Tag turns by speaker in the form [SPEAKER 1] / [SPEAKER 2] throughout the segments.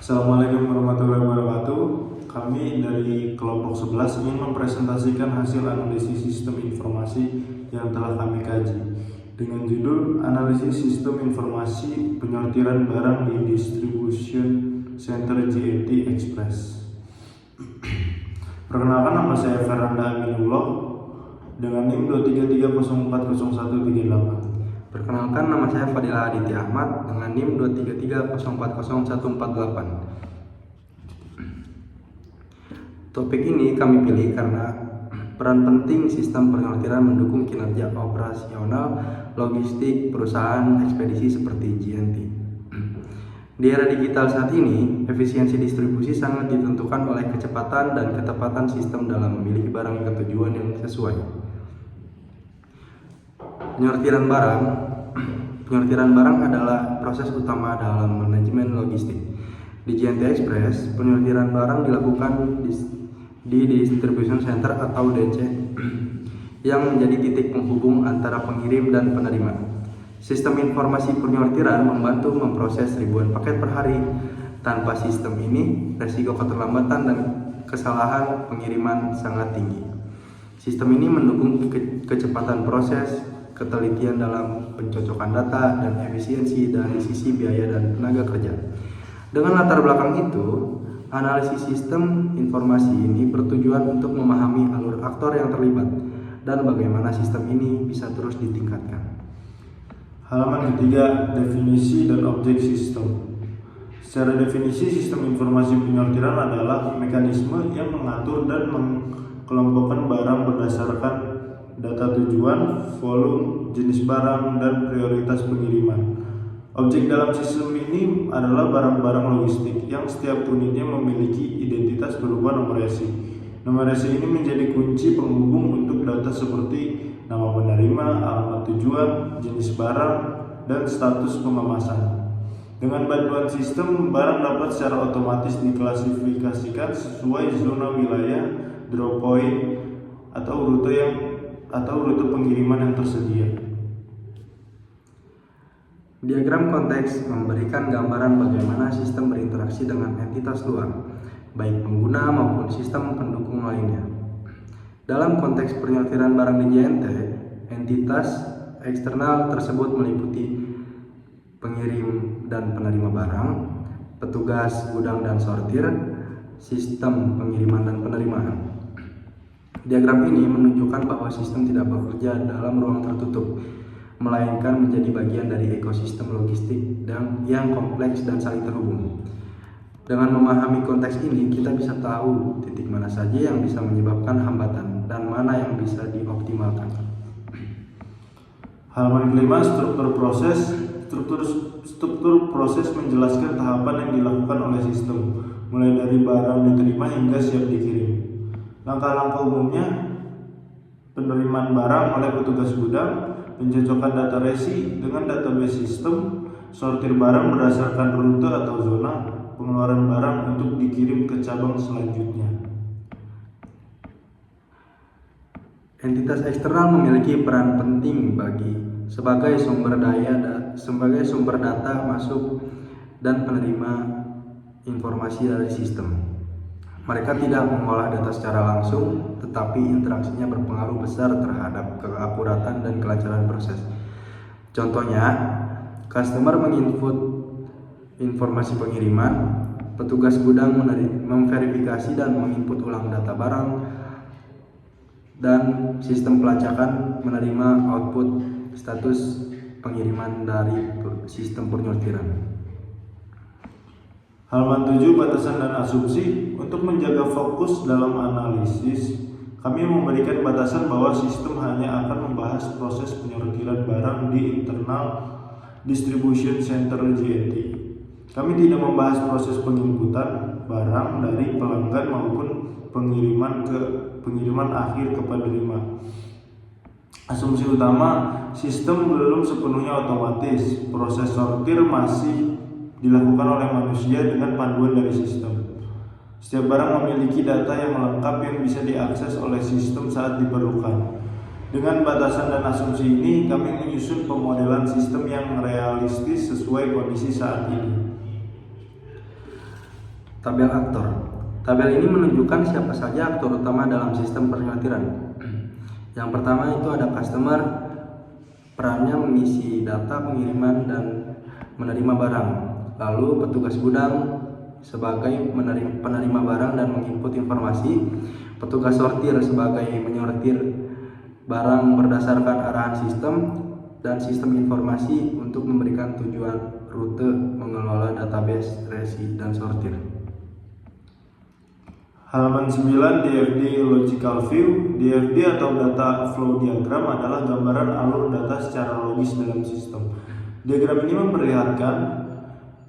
[SPEAKER 1] Assalamualaikum warahmatullahi wabarakatuh. Kami dari kelompok 11 ingin mempresentasikan hasil analisis sistem informasi yang telah kami kaji dengan judul Analisis Sistem Informasi Penyortiran Barang di Distribution Center JNT Express. Perkenalkan, nama saya Fernanda Aminullah dengan NIM 233040138.
[SPEAKER 2] Perkenalkan, nama saya Fadilah Aditya Ahmad dengan NIM 233040148. Topik ini kami pilih karena peran penting sistem penyortiran mendukung kinerja operasional logistik perusahaan ekspedisi seperti JNT. Di era digital saat ini, efisiensi distribusi sangat ditentukan oleh kecepatan dan ketepatan sistem dalam memiliki barang ke tujuan yang sesuai. Penyortiran barang adalah proses utama dalam manajemen logistik. Di JNT Express, penyortiran barang dilakukan di Distribution Center atau DC yang menjadi titik penghubung antara pengirim dan penerima. Sistem informasi penyortiran membantu memproses ribuan paket per hari. Tanpa sistem ini, resiko keterlambatan dan kesalahan pengiriman sangat tinggi. Sistem ini mendukung kecepatan proses, ketelitian dalam pencocokan data, dan efisiensi dari sisi biaya dan tenaga kerja. Dengan latar belakang itu, analisis sistem informasi ini bertujuan untuk memahami alur aktor yang terlibat dan bagaimana sistem ini bisa terus ditingkatkan.
[SPEAKER 1] Halaman ketiga, definisi dan objek sistem. Secara definisi, sistem informasi penyortiran adalah mekanisme yang mengatur dan mengelompokkan barang berdasarkan data tujuan, volume, jenis barang, dan prioritas pengiriman. Objek dalam sistem ini adalah barang-barang logistik yang setiap unitnya memiliki identitas berupa nomor resi. Nomor resi ini menjadi kunci penghubung untuk data seperti nama penerima, alamat tujuan, jenis barang, dan status pengemasan. Dengan bantuan sistem, barang dapat secara otomatis diklasifikasikan sesuai zona wilayah, drop point, atau rute pengiriman yang tersedia.
[SPEAKER 2] Diagram konteks memberikan gambaran bagaimana sistem berinteraksi dengan entitas luar, baik pengguna maupun sistem pendukung lainnya. Dalam konteks penyortiran barang di JNT, entitas eksternal tersebut meliputi pengirim dan penerima barang, petugas gudang dan sortir, sistem pengiriman dan penerimaan. Diagram ini menunjukkan bahwa sistem tidak bekerja dalam ruang tertutup, melainkan menjadi bagian dari ekosistem logistik yang kompleks dan saling terhubung. Dengan memahami konteks ini, kita bisa tahu titik mana saja yang bisa menyebabkan hambatan dan mana yang bisa dioptimalkan.
[SPEAKER 1] Halaman kelima, struktur proses menjelaskan tahapan yang dilakukan oleh sistem, mulai dari barang diterima hingga siap dikirim. Langkah-langkah umumnya: penerimaan barang oleh petugas gudang, pencocokan data resi dengan database sistem, sortir barang berdasarkan rute atau zona, pengeluaran barang untuk dikirim ke cabang selanjutnya.
[SPEAKER 2] Entitas eksternal memiliki peran penting sebagai sumber data masuk dan penerima informasi dari sistem. Mereka tidak mengolah data secara langsung, tetapi interaksinya berpengaruh besar terhadap keakuratan dan kelancaran proses. Contohnya, customer menginput informasi pengiriman, petugas gudang memverifikasi dan menginput ulang data barang, dan sistem pelacakan menerima output status pengiriman dari sistem penyortiran.
[SPEAKER 1] Halaman 7, batasan dan asumsi. Untuk menjaga fokus dalam analisis, kami memberikan batasan bahwa sistem hanya akan membahas proses penyortiran barang di internal distribution center JNT. Kami tidak membahas proses penginputan barang dari pelanggan maupun pengiriman akhir ke penerima. Asumsi utama, sistem belum sepenuhnya otomatis. Proses sortir masih dilakukan oleh manusia dengan panduan dari sistem. Setiap barang memiliki data yang lengkap yang bisa diakses oleh sistem saat diperlukan. Dengan batasan dan asumsi ini, kami menyusun pemodelan sistem yang realistis sesuai kondisi saat ini.
[SPEAKER 2] Tabel aktor. Tabel ini menunjukkan siapa saja aktor utama dalam sistem penyortiran. Yang pertama itu ada customer, perannya mengisi data pengiriman dan menerima barang. Lalu petugas gudang sebagai penerima barang dan menginput informasi. Petugas sortir sebagai menyortir barang berdasarkan arahan sistem, dan sistem informasi untuk memberikan tujuan rute, mengelola database, resi, dan sortir.
[SPEAKER 1] Halaman 9 DFD Logical View. DFD atau Data Flow Diagram adalah gambaran alur data secara logis dalam sistem. Diagram ini memperlihatkan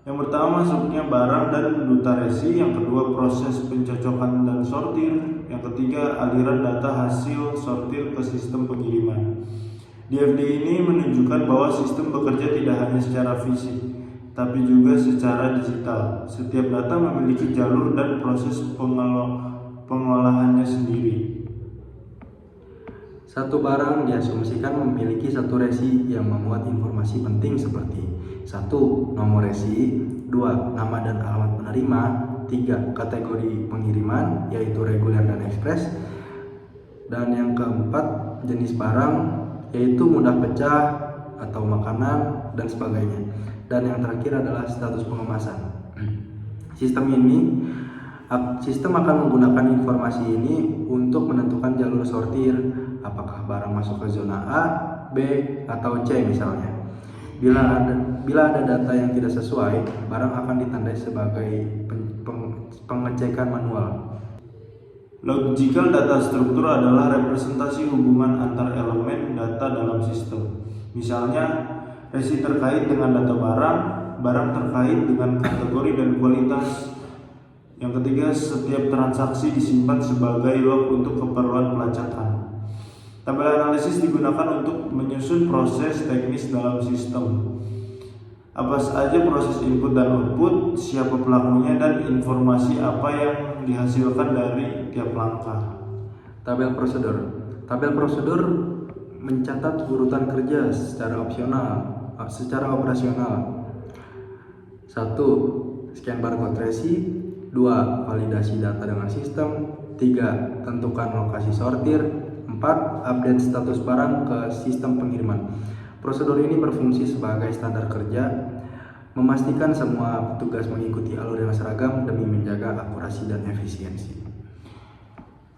[SPEAKER 1] yang pertama masuknya barang dan duta resi, yang kedua proses pencocokan dan sortir, yang ketiga aliran data hasil sortir ke sistem pengiriman. DFD ini menunjukkan bahwa sistem bekerja tidak hanya secara fisik, tapi juga secara digital. Setiap data memiliki jalur dan proses pengolahannya sendiri.
[SPEAKER 2] Satu barang diasumsikan memiliki satu resi yang memuat informasi penting seperti 1. Nomor resi, 2. Nama dan alamat penerima, 3. Kategori pengiriman yaitu reguler dan ekspres, dan yang keempat jenis barang yaitu mudah pecah atau makanan dan sebagainya, dan yang terakhir adalah status pengemasan. Sistem akan menggunakan informasi ini untuk menentukan jalur sortir, apakah barang masuk ke zona A, B, atau C misalnya. Bila ada data yang tidak sesuai, barang akan ditandai sebagai pengecekan manual.
[SPEAKER 1] Logical data struktur adalah representasi hubungan antar elemen data dalam sistem. Misalnya, resi terkait dengan data barang, barang terkait dengan kategori dan kualitas. Yang ketiga, setiap transaksi disimpan sebagai log untuk keperluan pelacakan. Tabel analisis digunakan untuk menyusun proses teknis dalam sistem. Apa saja proses input dan output, siapa pelakunya, dan informasi apa yang dihasilkan dari tiap langkah.
[SPEAKER 2] Tabel prosedur. Tabel prosedur mencatat urutan kerja secara operasional. 1. Scan barcode resi. 2. Validasi data dengan sistem. 3. Tentukan lokasi sortir. 4. Update status barang ke sistem pengiriman. Prosedur ini berfungsi sebagai standar kerja, memastikan semua petugas mengikuti alur yang seragam demi menjaga akurasi dan efisiensi.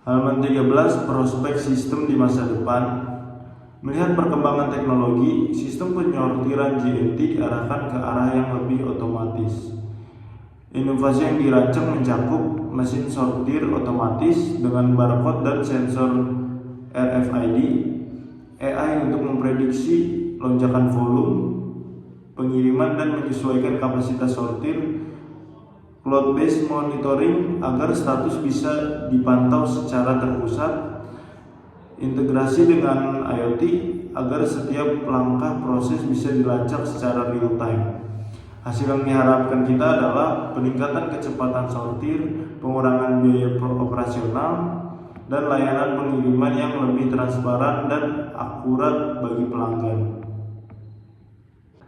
[SPEAKER 1] Halaman 13, prospek sistem di masa depan. Melihat perkembangan teknologi, sistem penyortiran JNT diarahkan ke arah yang lebih otomatis. Inovasi yang dirancang mencakup mesin sortir otomatis dengan barcode dan sensor RFID, AI untuk memprediksi lonjakan volume pengiriman dan menyesuaikan kapasitas sortir, cloud-based monitoring agar status bisa dipantau secara terpusat, integrasi dengan IoT agar setiap langkah proses bisa dilacak secara real time. Hasil yang diharapkan kita adalah peningkatan kecepatan sortir, pengurangan biaya operasional, dan layanan pengiriman yang lebih transparan dan akurat bagi pelanggan.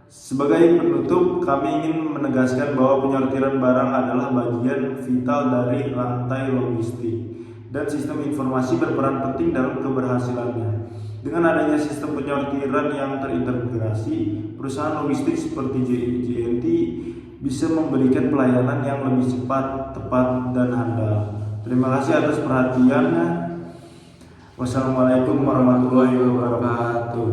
[SPEAKER 1] Sebagai penutup, kami ingin menegaskan bahwa penyortiran barang adalah bagian vital dari rantai logistik, dan sistem informasi berperan penting dalam keberhasilannya. Dengan adanya sistem penyortiran yang terintegrasi, perusahaan logistik seperti JNT bisa memberikan pelayanan yang lebih cepat, tepat, dan handal. Terima kasih atas perhatiannya. Wassalamualaikum warahmatullahi wabarakatuh.